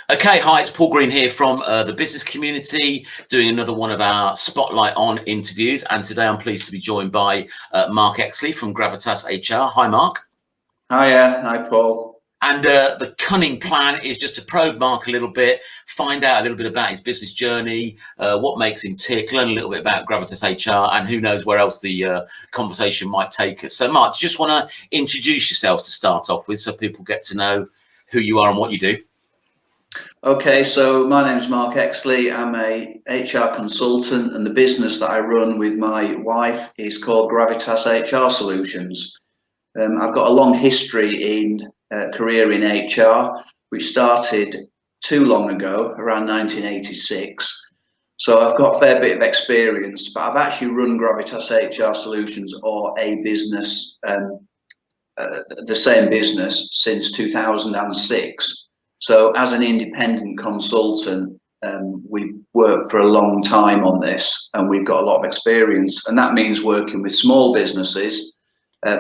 Okay, hi, it's Paul Green here from the business community, doing another one of our Spotlight On interviews. And today I'm pleased to be joined by Mark Exley from Gravitas HR. Hi, Mark. Hiya, hi, Paul. And the cunning plan is just to probe Mark a little bit, find out a little bit about his business journey, what makes him tick, learn a little bit about Gravitas HR, and who knows where else the conversation might take us. So, Mark, do you just want to introduce yourself to start off with so people get to know who you are and what you do? Okay, so my name is Mark Exley. I'm a HR consultant, and the business that I run with my wife is called Gravitas HR Solutions. I've got a long history in career in HR, which started too long ago, around 1986. So I've got a fair bit of experience, but I've actually run Gravitas HR Solutions or a business, the same business, since 2006. So as an independent consultant, we've worked for a long time on this, and we've got a lot of experience, and that means working with small businesses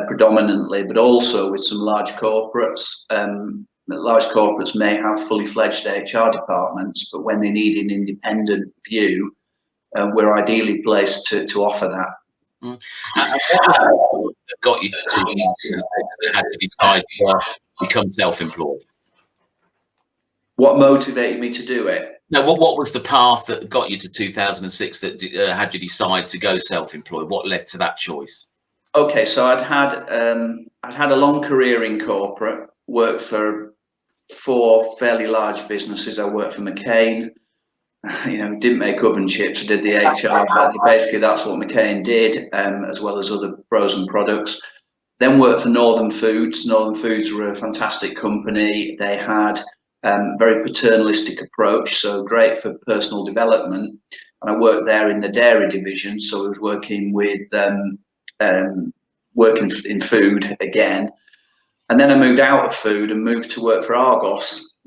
predominantly, but also with some large corporates. Large corporates may have fully fledged HR departments, but when they need an independent view, we're ideally placed to offer that. And what got you to had to decide to become self-employed? What motivated me to do it? No, what was the path that got you to 2006 that had you decide to go self-employed? What led to that choice? Okay, so I'd had a long career in corporate, worked for 4 fairly large businesses. I worked for McCain, didn't make oven chips, I did the HR, but basically that's what McCain did, as well as other frozen products. Then worked for Northern Foods. Northern Foods were a fantastic company. They had very paternalistic approach, so great for personal development. And I worked there in the dairy division, so I was working with working in food again. And then I moved out of food and moved to work for Argos.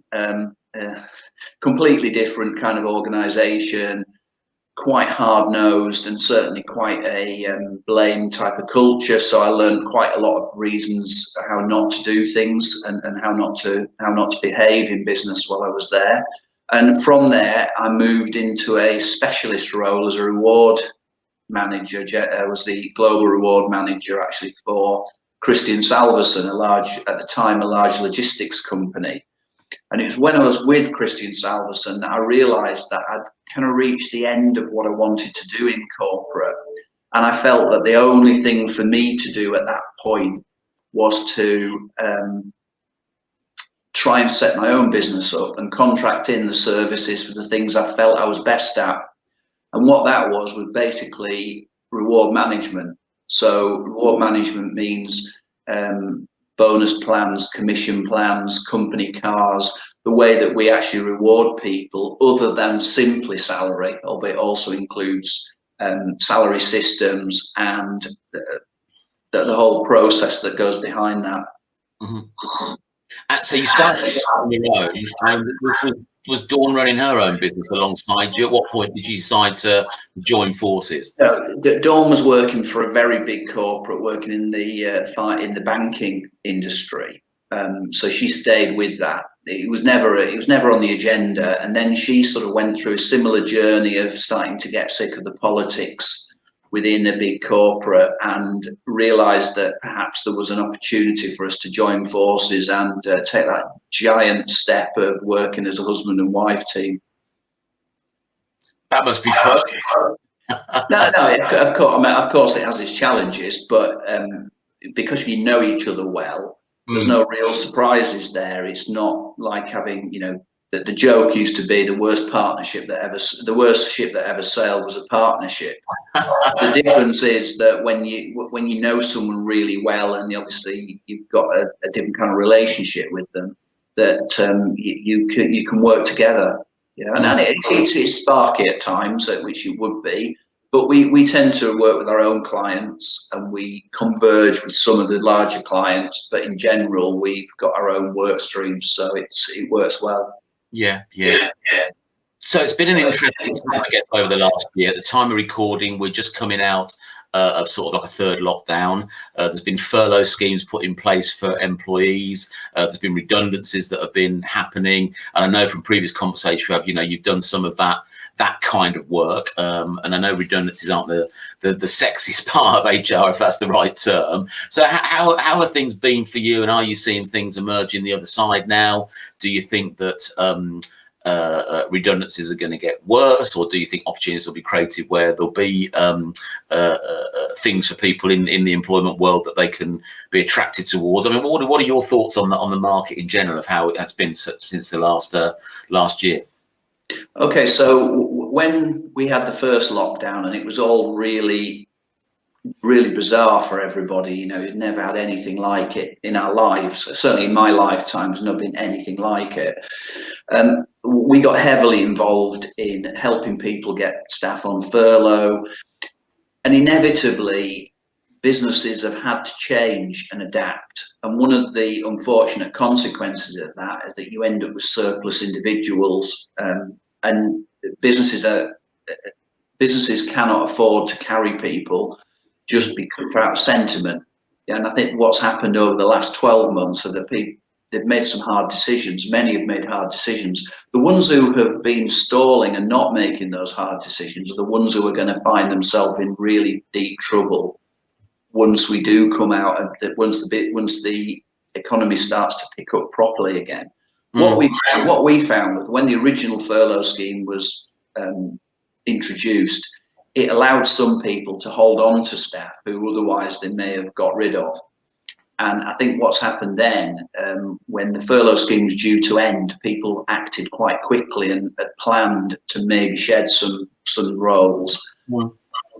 Completely different kind of organisation, quite hard-nosed, and certainly quite a blame type of culture. So I learned quite a lot of reasons how not to do things and how not to behave in business while I was there. And from there, I moved into a specialist role as a reward manager. I was the global reward manager actually for Christian Salverson, at the time a large logistics company. And it was when I was with Christian Salverson that I realised that I'd kind of reached the end of what I wanted to do in corporate. And I felt that the only thing for me to do at that point was to try and set my own business up and contract in the services for the things I felt I was best at. And what that was basically reward management. So reward management means bonus plans, commission plans, company cars, the way that we actually reward people other than simply salary, albeit also includes salary systems and the whole process that goes behind that. Mm-hmm. So you started on your own, and was Dawn running her own business alongside you? At what point did you decide to join forces? Dawn was working for a very big corporate, working in the banking industry. So she stayed with that. It was never on the agenda. And then she sort of went through a similar journey of starting to get sick of the politics within a big corporate and realised that perhaps there was an opportunity for us to join forces and take that giant step of working as a husband and wife team. That must be fun. No, of course it has its challenges, but because we know each other well, there's no real surprises there. It's not like having, the joke used to be the worst ship that ever sailed was a partnership. The difference is that when you know someone really well, and obviously you've got a different kind of relationship with them, that you can work together. And it's sparky at times, which it would be, but we tend to work with our own clients and we converge with some of the larger clients, but in general we've got our own work streams, so it works well. Yeah. So it's been an interesting time, I guess, over the last year. At the time of recording, we're just coming out of sort of like a third lockdown. There's been furlough schemes put in place for employees. There's been redundancies that have been happening. And I know from previous conversations we have, you've done some of that kind of work. And I know redundancies aren't the sexiest part of HR, if that's the right term. So how are things been for you? And are you seeing things emerging the other side now? Do you think that redundancies are going to get worse, or do you think opportunities will be created where there'll be things for people in the employment world that they can be attracted towards? I mean, what are your thoughts on the market in general, of how it has been since the last year? Okay, so when we had the first lockdown, and it was all really bizarre for everybody, you'd never had anything like it in our lives. Certainly in my lifetime, there's not been anything like it. We got heavily involved in helping people get staff on furlough, and inevitably businesses have had to change and adapt. And one of the unfortunate consequences of that is that you end up with surplus individuals, and businesses cannot afford to carry people just because out of sentiment. And I think what's happened over the last 12 months are that they've made some hard decisions. Many have made hard decisions. The ones who have been stalling and not making those hard decisions are the ones who are going to find themselves in really deep trouble once we do come out, and once the economy starts to pick up properly again. What we found was when the original furlough scheme was introduced, it allowed some people to hold on to staff who otherwise they may have got rid of. And I think what's happened then, when the furlough scheme was due to end, people acted quite quickly and had planned to maybe shed some roles.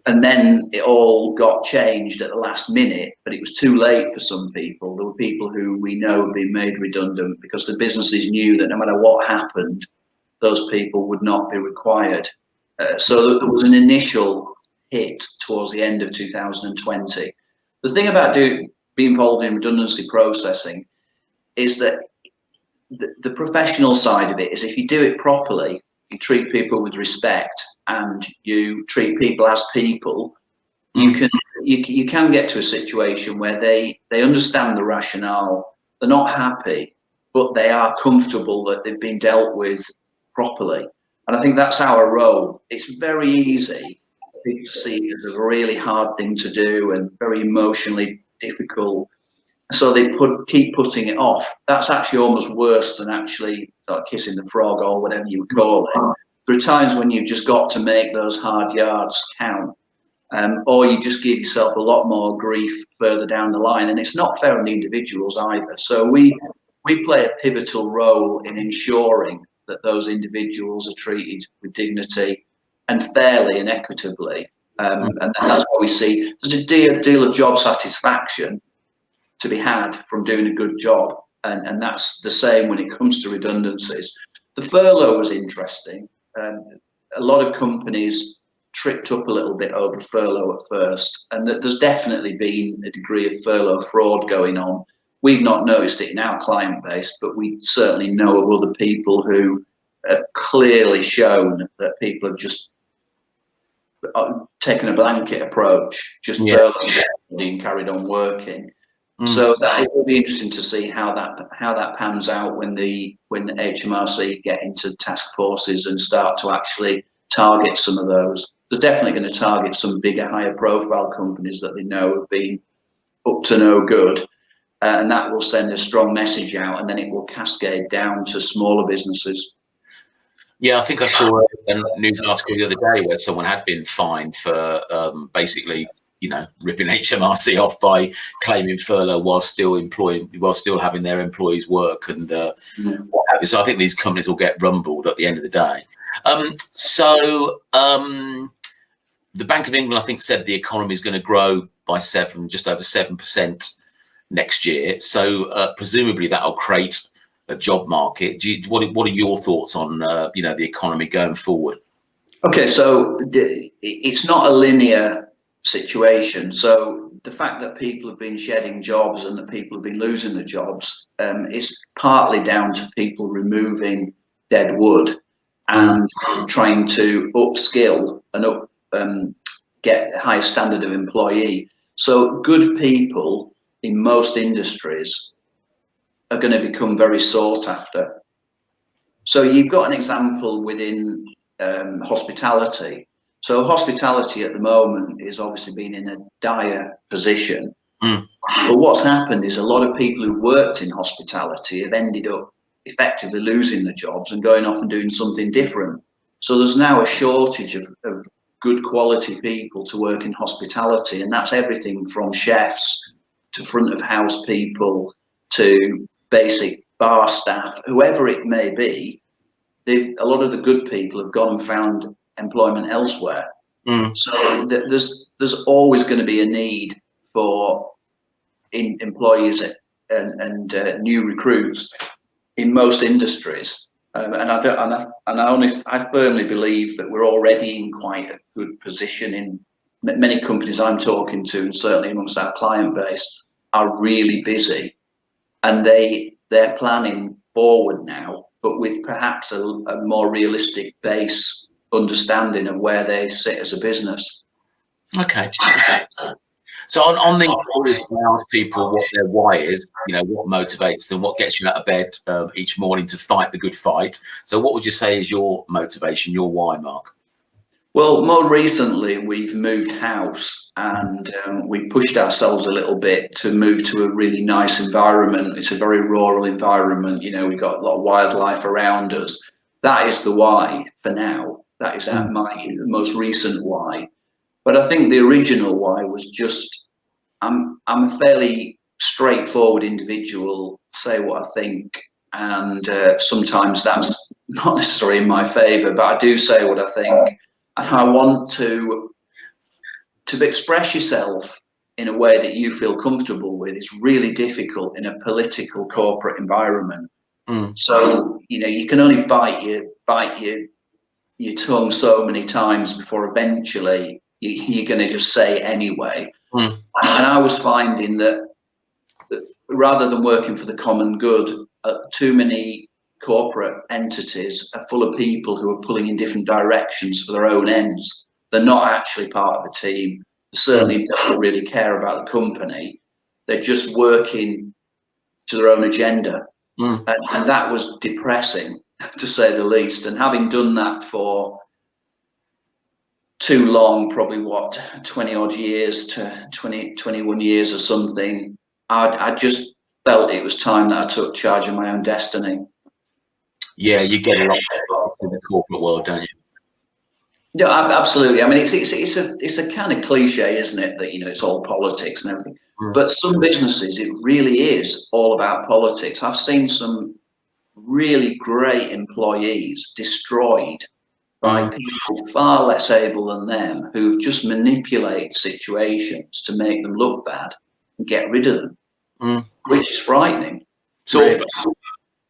And then it all got changed at the last minute, but it was too late for some people. There were people who we know have been made redundant because the businesses knew that no matter what happened, those people would not be required. So there was an initial hit towards the end of 2020. The thing about being involved in redundancy processing is that the professional side of it is, if you do it properly, you treat people with respect and you treat people as people, you can get to a situation where they understand the rationale, they're not happy, but they are comfortable that they've been dealt with properly. And I think that's our role. It's very easy for people to see it as a really hard thing to do and very emotionally difficult. So they keep putting it off. That's actually almost worse than actually kissing the frog or whatever you would call it. There are times when you've just got to make those hard yards count, or you just give yourself a lot more grief further down the line. And it's not fair on the individuals either. So we play a pivotal role in ensuring that those individuals are treated with dignity and fairly and equitably. And that's what we see. There's a deal of job satisfaction to be had from doing a good job, and that's the same when it comes to redundancies. The furlough was interesting. A lot of companies tripped up a little bit over furlough at first, and there's definitely been a degree of furlough fraud going on. We've not noticed it in our client base, but we certainly know of other people who have clearly shown that people have just taken a blanket approach, just furloughed and carried on working. So that it will be interesting to see how that pans out when the HMRC get into task forces and start to actually target some of those. They're definitely going to target some bigger, higher profile companies that they know have been up to no good, and that will send a strong message out, and then it will cascade down to smaller businesses. Yeah, I think I saw a news article the other day where someone had been fined for basically, ripping HMRC off by claiming furlough while still having their employees work and what have you. So I think these companies will get rumbled at the end of the day. The Bank of England, I think, said the economy is going to grow by just over 7% next year. So presumably that will create a job market. What are your thoughts on the economy going forward? Okay, so it's not a linear situation. So the fact that people have been shedding jobs and that people have been losing their jobs is partly down to people removing dead wood and trying to upskill and get the highest standard of employee. So good people in most industries are going to become very sought after. So you've got an example within hospitality. So hospitality at the moment is obviously been in a dire position. But what's happened is a lot of people who worked in hospitality have ended up effectively losing their jobs and going off and doing something different. So there's now a shortage of good quality people to work in hospitality, and that's everything from chefs to front of house people to basic bar staff, whoever it may be. A lot of the good people have gone and found employment elsewhere. So there's always going to be a need for employees and new recruits in most industries. I firmly believe that we're already in quite a good position in many companies I'm talking to, and certainly amongst our client base, are really busy, and they're planning forward now, but with perhaps a more realistic base understanding of where they sit as a business. Okay. So on the ask people what their why is, what motivates them, what gets you out of bed each morning to fight the good fight. So what would you say is your motivation, your why, Mark? Well, more recently, we've moved house, and we pushed ourselves a little bit to move to a really nice environment. It's a very rural environment. We've got a lot of wildlife around us. That is the why for now. That is my most recent why. But I think the original why was just, I'm a fairly straightforward individual, say what I think, and sometimes that's not necessarily in my favour, but I do say what I think. And I want to express yourself in a way that you feel comfortable with is really difficult in a political corporate environment. So you can only bite your tongue so many times before eventually you're going to just say anyway. And I was finding that rather than working for the common good, too many corporate entities are full of people who are pulling in different directions for their own ends. They're not actually part of the team. They certainly don't really care about the company. They're just working to their own agenda. And that was depressing, to say the least. And having done that for too long, probably 20 odd years to 21 years or something, I just felt it was time that I took charge of my own destiny. Yeah, you get a lot in the corporate world, don't you? Yeah, absolutely. I mean, it's a kind of cliche, isn't it, that it's all politics and everything. But some businesses, it really is all about politics. I've seen some really great employees destroyed by people far less able than them, who've just manipulated situations to make them look bad and get rid of them, which is frightening. It's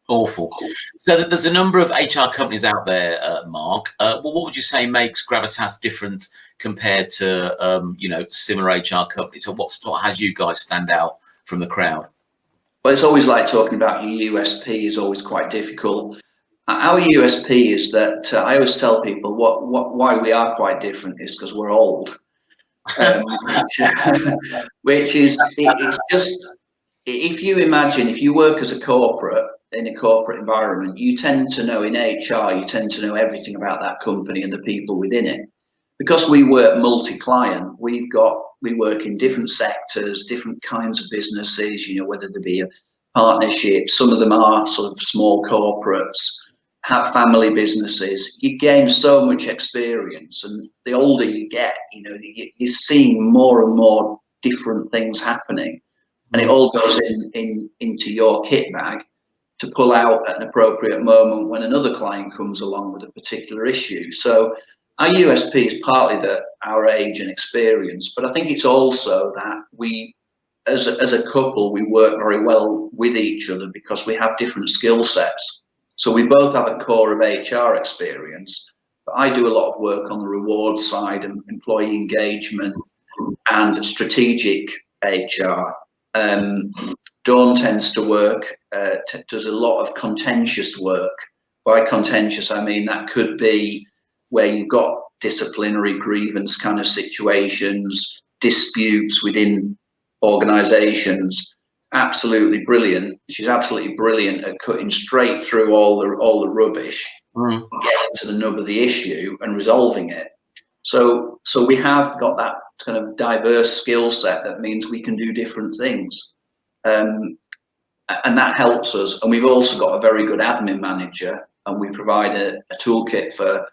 awful. So there's a number of HR companies out there, Mark. Well, what would you say makes Gravitas different compared to similar HR companies? So what has you guys stand out from the crowd? Well, it's always like talking about your USP is always quite difficult. Our USP is that I always tell people why we are quite different is because we're old, which is it's just, if you imagine, if you work as a corporate in a corporate environment, you tend to know in HR, you tend to know everything about that company and the people within it. Because we work multi-client, we work in different sectors, different kinds of businesses, whether they be a partnership, some of them are sort of small corporates, have family businesses. You gain so much experience, and the older you get, you're seeing more and more different things happening, and it all goes into your kit bag to pull out at an appropriate moment when another client comes along with a particular issue. So our USP is partly our age and experience, but I think it's also that we, as a couple, we work very well with each other because we have different skill sets. So we both have a core of HR experience, but I do a lot of work on the reward side and employee engagement and strategic HR. Dawn tends to work, does a lot of contentious work. By contentious, I mean that could be where you've got disciplinary grievance kind of situations, disputes within organisations. Absolutely brilliant. She's absolutely brilliant at cutting straight through all the rubbish, getting to the nub of the issue and resolving it. So we have got that kind of diverse skill set that means we can do different things, and that helps us. And we've also got a very good admin manager, and we provide a toolkit for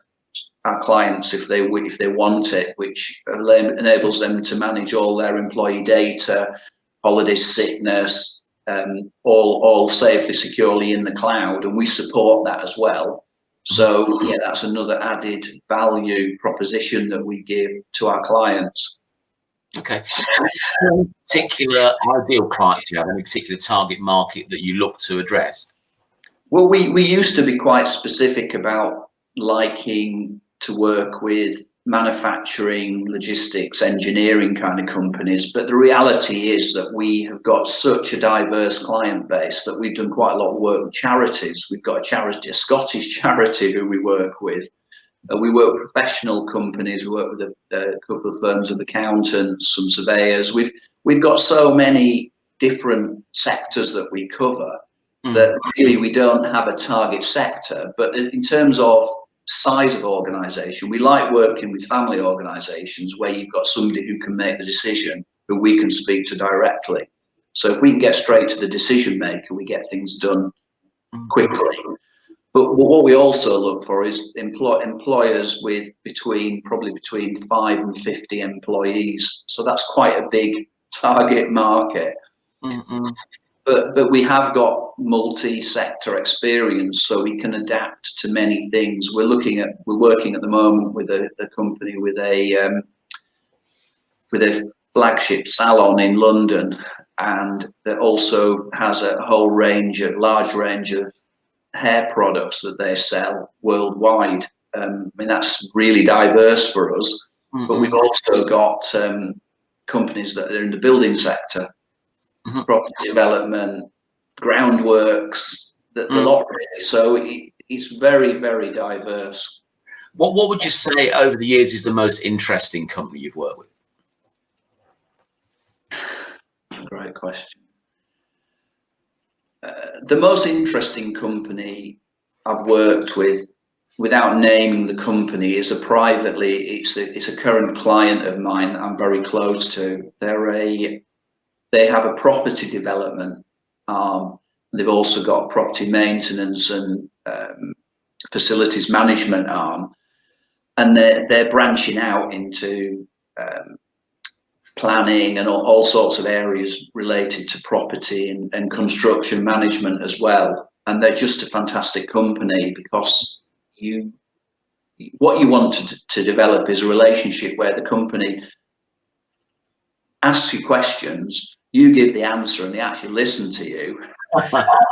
our clients if they want it, which enables them to manage all their employee data, holiday, sickness, all safely, securely in the cloud, and we support that as well. So yeah, that's another added value proposition that we give to our clients. Okay. Any particular ideal clients do you have? Any particular target market that you look to address? Well, we used to be quite specific about liking to work with manufacturing, logistics, engineering kind of companies, but the reality is that we have got such a diverse client base that we've done quite a lot of work with charities. We've got a charity, a Scottish charity who we work with. We work with professional companies. We work with a couple of firms of accountants, some surveyors. We've got so many different sectors that we cover that really we don't have a target sector. But in terms of size of organisation, we like working with family organisations where you've got somebody who can make the decision, who we can speak to directly. So if we can get straight to the decision maker, we get things done quickly. But what we also look for is employers with probably between 5 and 50 employees. So that's quite a big target market. But we have got multi-sector experience, so we can adapt to many things. We're working at the moment with a company with a flagship salon in London, and that also has a large range of hair products that they sell worldwide. I mean, that's really diverse for us. But we've also got companies that are in the building sector. Property development, groundworks, the lot really. So it's very, very diverse. What would you say over the years is the most interesting company you've worked with? Great question. The most interesting company I've worked with, without naming the company, is it's a current client of mine that I'm very close to. They have a property development arm. They've also got a property maintenance and facilities management arm, and they're branching out into planning and all sorts of areas related to property and construction management as well. And they're just a fantastic company because what you want to develop is a relationship where the company asks you questions, you give the answer, and they actually listen to you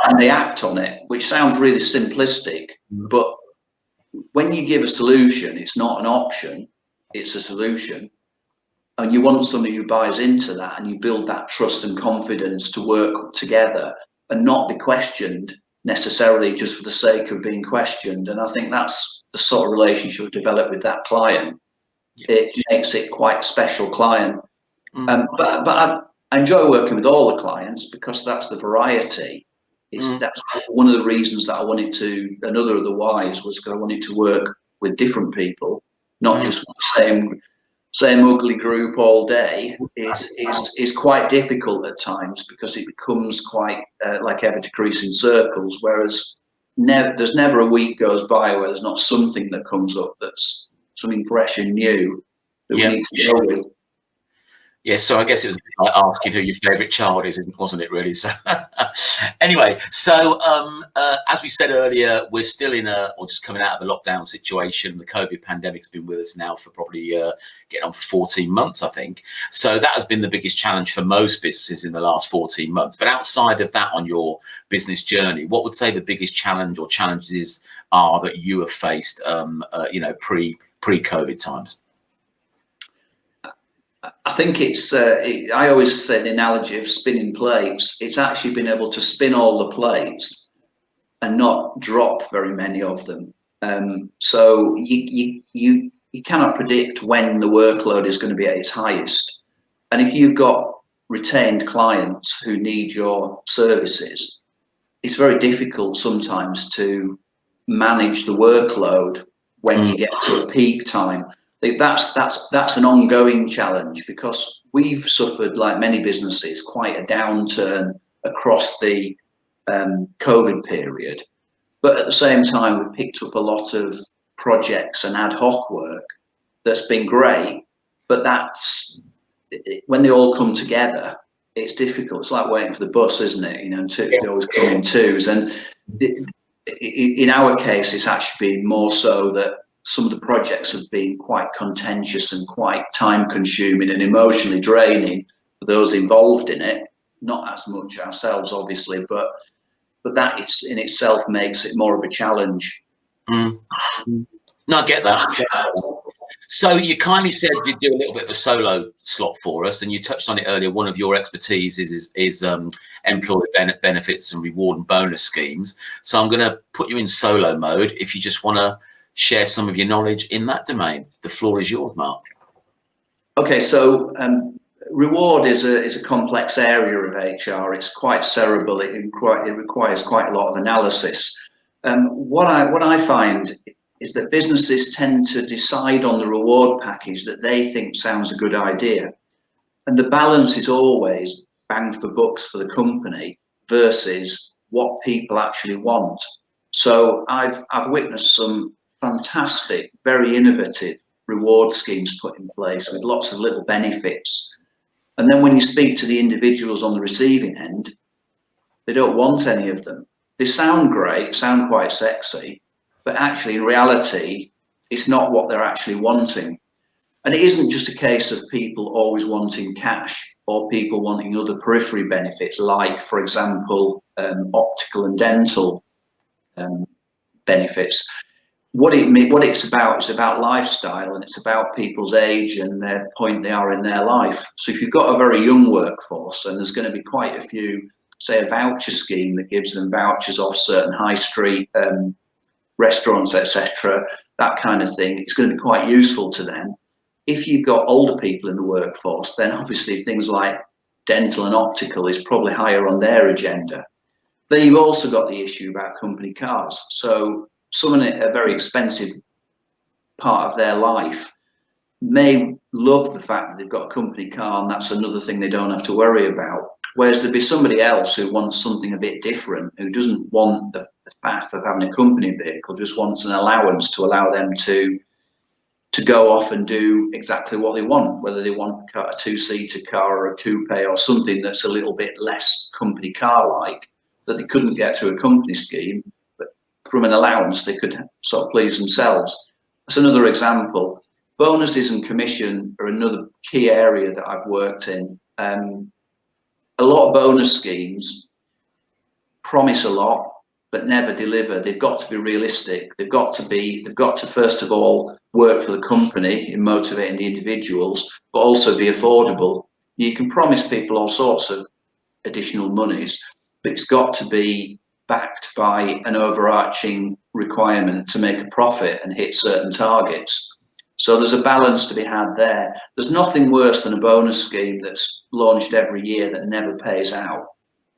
and they act on it, which sounds really simplistic. But when you give a solution, it's not an option, it's a solution. And you want somebody who buys into that, and you build that trust and confidence to work together and not be questioned necessarily just for the sake of being questioned. And I think that's the sort of relationship we develop with that client. It makes it quite a special client. But I enjoy working with all the clients because that's the variety. That's one of the reasons that I wanted to, another of the whys was because I wanted to work with different people, not just with the same ugly group all day. Is quite difficult at times because it becomes quite like ever decreasing circles, whereas there's never a week goes by where there's not something that comes up that's something fresh and new that we need to deal with. Yes, so I guess it was like asking who your favourite child is, wasn't it, really? So anyway, so as we said earlier, we're still or just coming out of a lockdown situation. The COVID pandemic's been with us now for probably getting on for 14 months, I think. So that has been the biggest challenge for most businesses in the last 14 months. But outside of that, on your business journey, what would say the biggest challenge or challenges are that you have faced, pre-COVID times? I think I always say the analogy of spinning plates. It's actually been able to spin all the plates and not drop very many of them. So you you cannot predict when the workload is going to be at its highest. And if you've got retained clients who need your services, it's very difficult sometimes to manage the workload when you get to a peak time. I think that's an ongoing challenge, because we've suffered, like many businesses, quite a downturn across the COVID period. But at the same time, we've picked up a lot of projects and ad hoc work that's been great. But that's when they all come together, it's difficult. It's like waiting for the bus, isn't it? You know, they always come in twos. And in our case, it's actually been more so that some of the projects have been quite contentious and quite time consuming and emotionally draining for those involved in it. Not as much ourselves, obviously, but that in itself makes it more of a challenge. No, I get that. So you kindly said you'd do a little bit of a solo slot for us, and you touched on it earlier. One of your expertise is employee benefits and reward and bonus schemes. So I'm going to put you in solo mode. If you just want to share some of your knowledge in that domain, the floor is yours, Mark. Okay, so reward is a complex area of HR. It's quite cerebral. It requires quite a lot of analysis. What I find is that businesses tend to decide on the reward package that they think sounds a good idea. And the balance is always bang for bucks for the company versus what people actually want. So I've witnessed some fantastic, very innovative reward schemes put in place with lots of little benefits. And then when you speak to the individuals on the receiving end, they don't want any of them. They sound great, sound quite sexy, but actually in reality, it's not what they're actually wanting. And it isn't just a case of people always wanting cash or people wanting other periphery benefits, like, for example, optical and dental benefits. What it's about is about lifestyle, and it's about people's age and their point they are in their life. So if you've got a very young workforce, and there's going to be quite a few, say a voucher scheme that gives them vouchers off certain high street restaurants, etc., that kind of thing, it's going to be quite useful to them. If you've got older people in the workforce, then obviously things like dental and optical is probably higher on their agenda. Then you've also got the issue about company cars. So someone in a very expensive part of their life may love the fact that they've got a company car, and that's another thing they don't have to worry about. Whereas there'd be somebody else who wants something a bit different, who doesn't want the faff of having a company vehicle, just wants an allowance to allow them to go off and do exactly what they want, whether they want a two-seater car or a coupe or something that's a little bit less company car-like, that they couldn't get through a company scheme, but from an allowance they could sort of please themselves. That's another example. Bonuses and commission are another key area that I've worked in. A lot of bonus schemes promise a lot, but never deliver. They've got to be realistic. They've got to first of all work for the company in motivating the individuals, but also be affordable. You can promise people all sorts of additional monies, but it's got to be backed by an overarching requirement to make a profit and hit certain targets. So there's a balance to be had there. There's nothing worse than a bonus scheme that's launched every year that never pays out.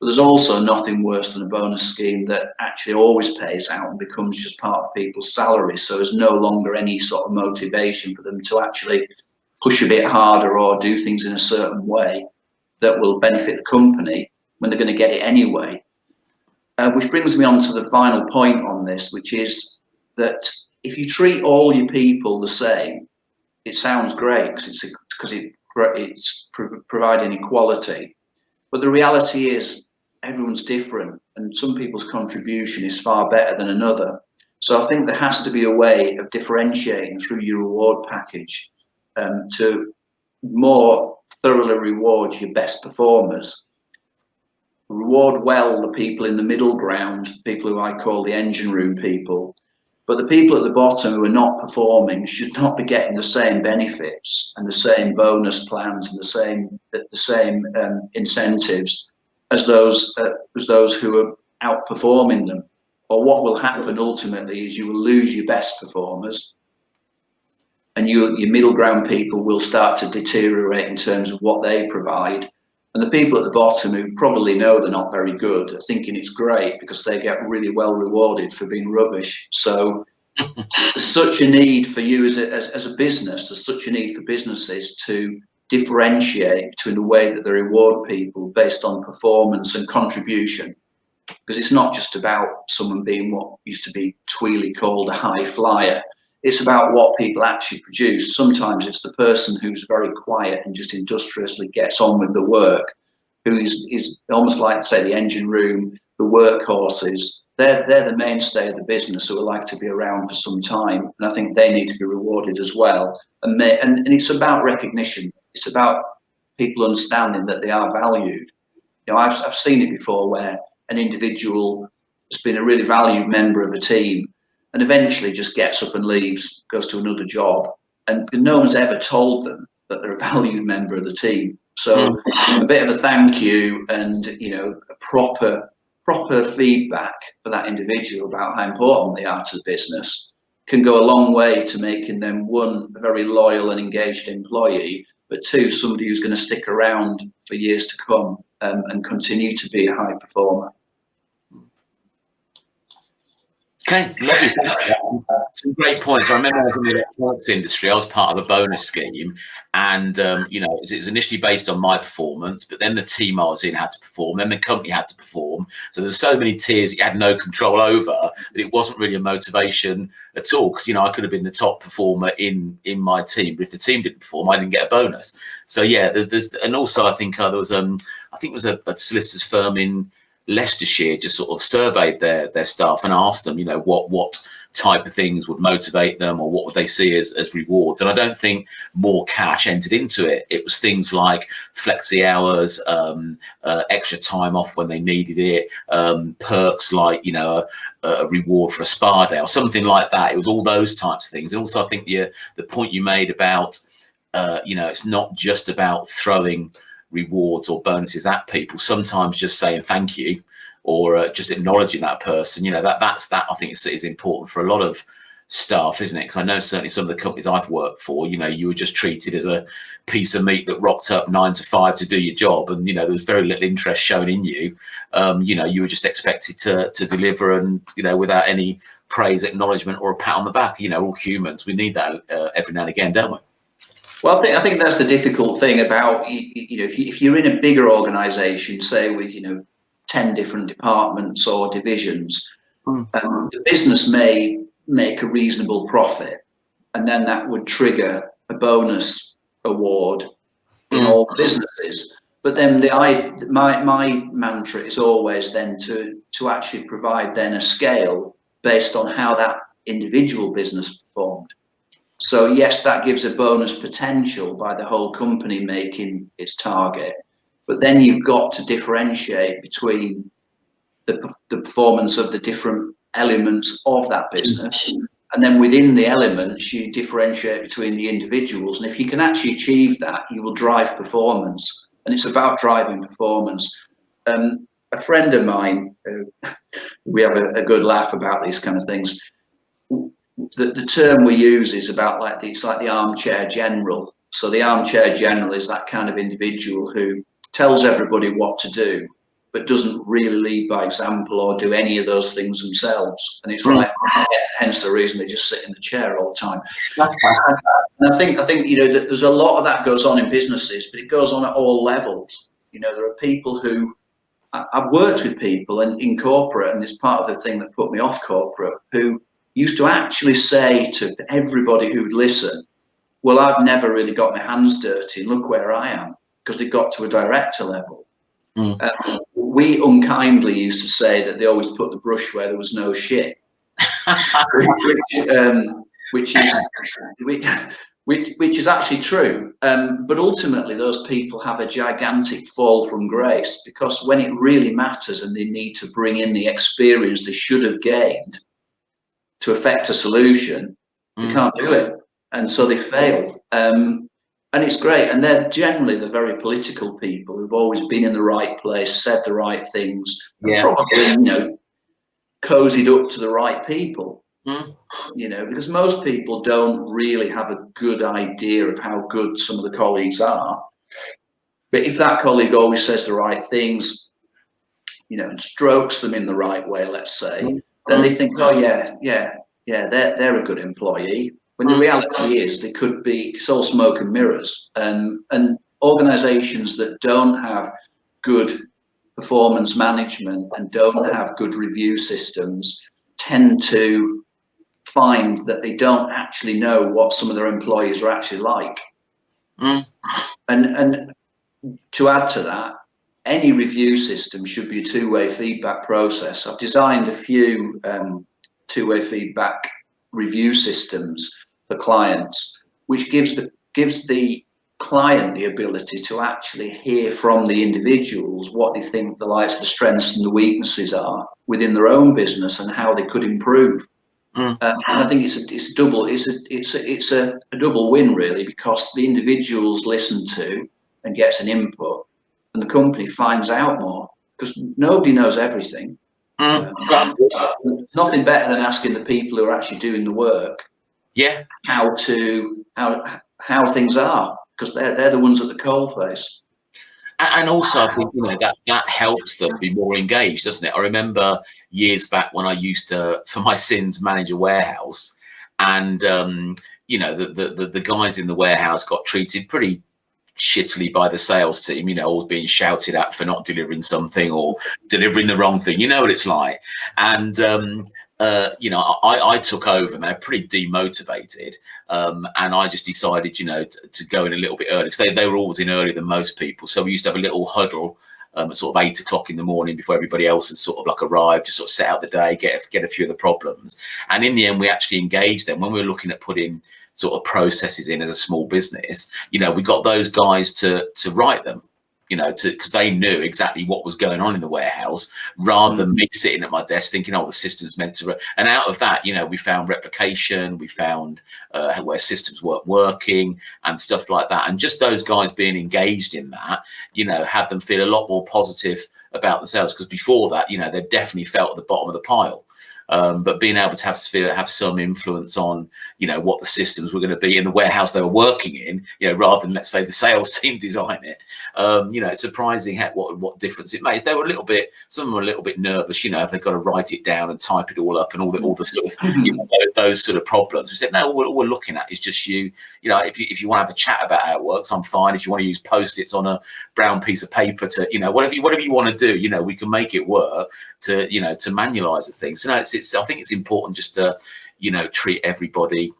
But there's also nothing worse than a bonus scheme that actually always pays out and becomes just part of people's salaries. So there's no longer any sort of motivation for them to actually push a bit harder or do things in a certain way that will benefit the company when they're going to get it anyway. Which brings me on to the final point on this, which is that if you treat all your people the same, it sounds great because it's providing equality. But the reality is everyone's different, and some people's contribution is far better than another. So I think there has to be a way of differentiating through your reward package to more thoroughly reward your best performers. Reward well the people in the middle ground, people who I call the engine room people. But the people at the bottom who are not performing should not be getting the same benefits and the same bonus plans and the same incentives as those who are outperforming them. Or what will happen ultimately is you will lose your best performers, and your middle ground people will start to deteriorate in terms of what they provide. And the people at the bottom, who probably know they're not very good, are thinking it's great because they get really well rewarded for being rubbish. So there's such a need for you as a business, there's such a need for businesses to differentiate between the way that they reward people based on performance and contribution. Because it's not just about someone being what used to be tweely called a high flyer. It's about what people actually produce. Sometimes it's the person who's very quiet and just industriously gets on with the work, who is almost like, say, the engine room, the workhorses. They're the mainstay of the business, who are like to be around for some time. And I think they need to be rewarded as well. And it's about recognition. It's about people understanding that they are valued. You know, I've seen it before where an individual has been a really valued member of a team and eventually just gets up and leaves, goes to another job, and no one's ever told them that they're a valued member of the team. So a bit of a thank you and, you know, a proper feedback for that individual about how important they are to the business can go a long way to making them, one, a very loyal and engaged employee, but two, somebody who's going to stick around for years to come and continue to be a high performer. Okay, lovely. Some great points. I remember I was in the electronics industry. I was part of a bonus scheme, and you know, it was initially based on my performance, but then the team I was in had to perform, then the company had to perform. So there's so many tiers you had no control over that it wasn't really a motivation at all. Because, you know, I could have been the top performer in my team, but if the team didn't perform, I didn't get a bonus. So yeah, and also I think there was I think it was a solicitor's firm in Leicestershire just sort of surveyed their staff and asked them, you know, what type of things would motivate them, or what would they see as rewards. And I don't think more cash entered into it. It was things like flexi hours, extra time off when they needed it, perks like, you know, a reward for a spa day or something like that. It was all those types of things. And also I think the point you made about, you know, it's not just about throwing rewards or bonuses at people. Sometimes just saying thank you, or just acknowledging that person, you know, that I think is important for a lot of staff, isn't it? Because I know certainly some of the companies I've worked for, you know, you were just treated as a piece of meat that rocked up 9 to 5 to do your job, and you know there was very little interest shown in you. You know, you were just expected to deliver, and you know, without any praise, acknowledgement, or a pat on the back. You know, all humans, we need that every now and again, don't we? Well, I think that's the difficult thing about, you know, if you're in a bigger organisation, say with, you know, 10 different departments or divisions, the business may make a reasonable profit, and then that would trigger a bonus award in all businesses. But then my mantra is always then to actually provide then a scale based on how that individual business performed. So yes, that gives a bonus potential by the whole company making its target, but then you've got to differentiate between the performance of the different elements of that business, and then within the elements you differentiate between the individuals. And if you can actually achieve that, you will drive performance, and it's about driving performance. A friend of mine, we have a good laugh about these kind of things. The term we use is about it's like the armchair general. So the armchair general is that kind of individual who tells everybody what to do, but doesn't really lead by example or do any of those things themselves. And it's like, hence the reason they just sit in the chair all the time. And I think you know, there's a lot of that goes on in businesses, but it goes on at all levels. You know, there are people who, I've worked with people in corporate, and it's part of the thing that put me off corporate, who used to actually say to everybody who would listen, well, I've never really got my hands dirty, look where I am, because they got to a director level. We unkindly used to say that they always put the brush where there was no shit, which is actually true. But ultimately, those people have a gigantic fall from grace, because when it really matters and they need to bring in the experience they should have gained to affect a solution, they can't do it, and so they fail. And it's great, and they're generally the very political people who've always been in the right place, said the right things, and probably, you know, cozied up to the right people. Mm. You know, because most people don't really have a good idea of how good some of the colleagues are. But if that colleague always says the right things, you know, and strokes them in the right way, let's say, Mm. then they think, oh yeah, they're a good employee. When the Mm. reality is, they could be, it's all smoke and mirrors. And organisations that don't have good performance management and don't have good review systems tend to find that they don't actually know what some of their employees are actually like. Mm. And to add to that, any review system should be a two-way feedback process. I've designed a few two-way feedback review systems for clients, which gives the client the ability to actually hear from the individuals what they think the likes, the strengths and the weaknesses are within their own business and how they could improve. Mm. And I think it's a double win really, because the individuals listen to and gets an input, and the company finds out more because nobody knows everything. Mm. Nothing better than asking the people who are actually doing the work Yeah. how things are, because they're the ones at the coalface. And also, I think, you know, that helps them be more engaged, doesn't it? I remember years back when I used to, for my sins, manage a warehouse, and you know, the guys in the warehouse got treated pretty shittily by the sales team, you know, always being shouted at for not delivering something or delivering the wrong thing. You know what it's like. And you know, I took over and they're pretty demotivated. And I just decided, you know, to go in a little bit early, because they were always in earlier than most people. So we used to have a little huddle at sort of 8 o'clock in the morning before everybody else had sort of like arrived, to sort of set out the day, get a few of the problems. And in the end, we actually engaged them when we were looking at putting sort of processes in as a small business. You know, we got those guys to write them, you know, because they knew exactly what was going on in the warehouse, rather than me sitting at my desk thinking, oh, the system's meant to. And out of that, you know, we found replication, we found where systems weren't working and stuff like that. And just those guys being engaged in that, you know, had them feel a lot more positive about themselves, because before that, you know, they definitely felt at the bottom of the pile. But being able to have some influence on, you know, what the systems were going to be in the warehouse they were working in, you know, rather than, let's say, the sales team design it. You know, it's surprising what difference it makes. They were a little bit, some of them were a little bit nervous, you know, if they've got to write it down and type it all up and all the sort of, you know, those sort of problems. We said, no, all we're looking at is just you know, if you want to have a chat about how it works, I'm fine. If you want to use Post-its on a brown piece of paper to, you know, whatever you want to do, you know, we can make it work to, you know, to manualize the thing. So no, I think it's important just to, you know, treat everybody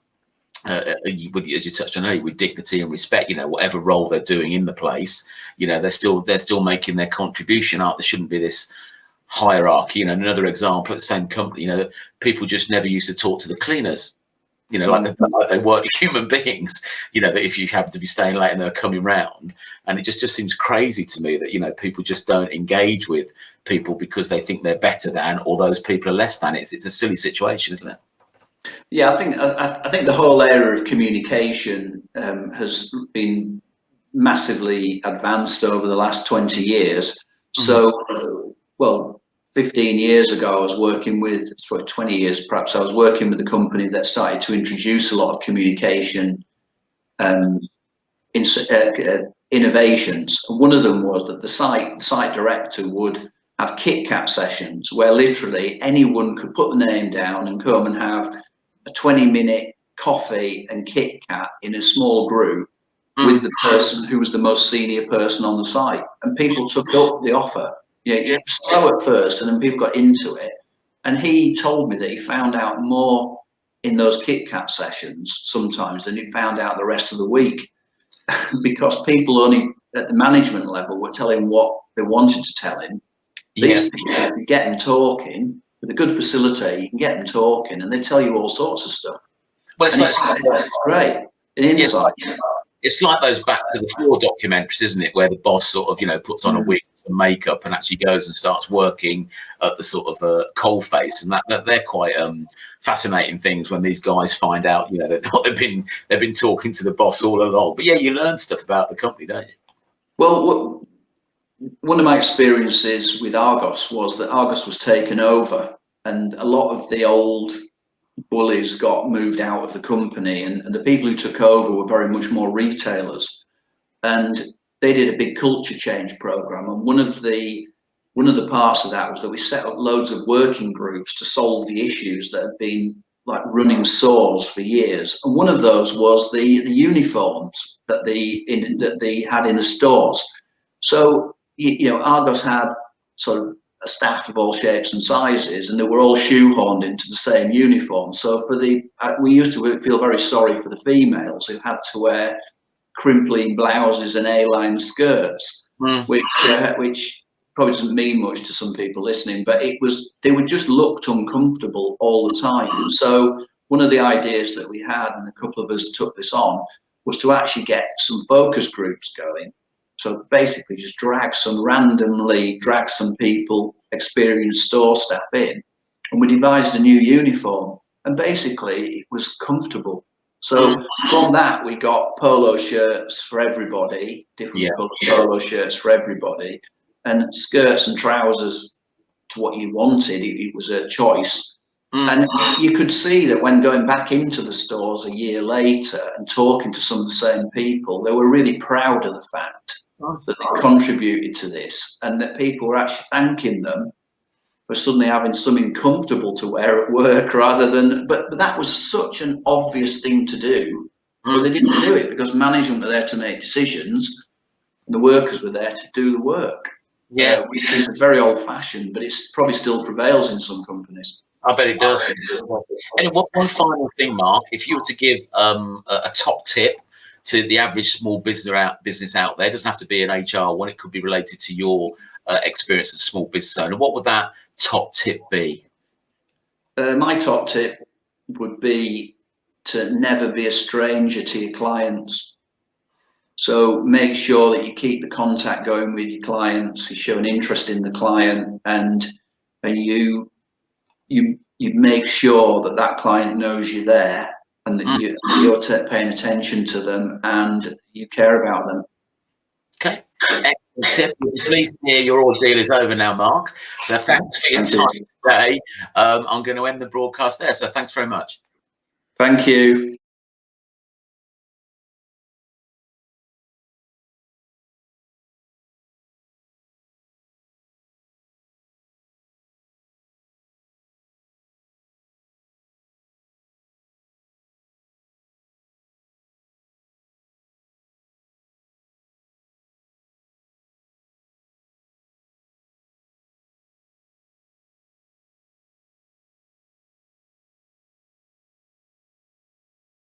with, as you touched on earlier, with dignity and respect. You know, whatever role they're doing in the place, you know, they're still making their contribution. There shouldn't be this hierarchy. You know, another example at the same company, you know, people just never used to talk to the cleaners. You know, like they weren't human beings. You know, that if you happen to be staying late and they're coming round, and it just seems crazy to me that, you know, people just don't engage with people because they think they're better than, or those people are less than. It's a silly situation, isn't it? Yeah, I think the whole area of communication has been massively advanced over the last 20 years. So, well, 15 years ago, I was working with, 20 years perhaps, I was working with a company that started to introduce a lot of communication innovations. And one of them was that the site director would have Kit Kat sessions where literally anyone could put the name down and come and have a 20-minute coffee and Kit Kat in a small group with the person who was the most senior person on the site. And people took up the offer. Yeah, it was slow at first, and then people got into it. And he told me that he found out more in those Kit Kat sessions sometimes than he found out the rest of the week, because people only at the management level were telling what they wanted to tell him. These people, you can get them talking. With a good facilitator, you can get them talking, and they tell you all sorts of stuff. Well, it's great. An insight. It's like those Back to the Floor documentaries, isn't it, where the boss sort of, you know, puts on a wig and makeup and actually goes and starts working at the sort of coal face, and that they're quite fascinating things when these guys find out, you know, they've been talking to the boss all along. But yeah, you learn stuff about the company, don't you? Well, one of my experiences with Argos was that Argos was taken over, and a lot of the old bullies got moved out of the company, and the people who took over were very much more retailers, and they did a big culture change program. And one of the parts of that was that we set up loads of working groups to solve the issues that had been like running sores for years. And one of those was the uniforms that they had in the stores. So you know, Argos had sort of a staff of all shapes and sizes, and they were all shoehorned into the same uniform. So we used to feel very sorry for the females who had to wear crimply blouses and A-line skirts, which probably doesn't mean much to some people listening, but they were just looked uncomfortable all the time. So one of the ideas that we had, and a couple of us took this on, was to actually get some focus groups going. So basically just randomly drag some people, experienced store staff in, and we devised a new uniform, and basically it was comfortable. So from that, we got polo shirts for everybody, different colored polo shirts for everybody, and skirts and trousers to what you wanted. It was a choice. And you could see that when going back into the stores a year later and talking to some of the same people, they were really proud of the fact that they contributed to this, and that people were actually thanking them for suddenly having something comfortable to wear at work rather than, but that was such an obvious thing to do, but they didn't do it because management were there to make decisions and the workers were there to do the work. Which is very old fashioned, but it's probably still prevails in some companies. I bet it does. And one final thing, Mark, if you were to give a top tip to the average small business out there, it doesn't have to be an HR one, it could be related to your experience as a small business owner, what would that top tip be? My top tip would be to never be a stranger to your clients. So make sure that you keep the contact going with your clients, you show an interest in the client, and you make sure that that client knows you're there, and that you're paying attention to them and you care about them. Okay, excellent tip. Please hear your ordeal is over now, Mark. So thanks for your time today. I'm going to end the broadcast there. So thanks very much. Thank you.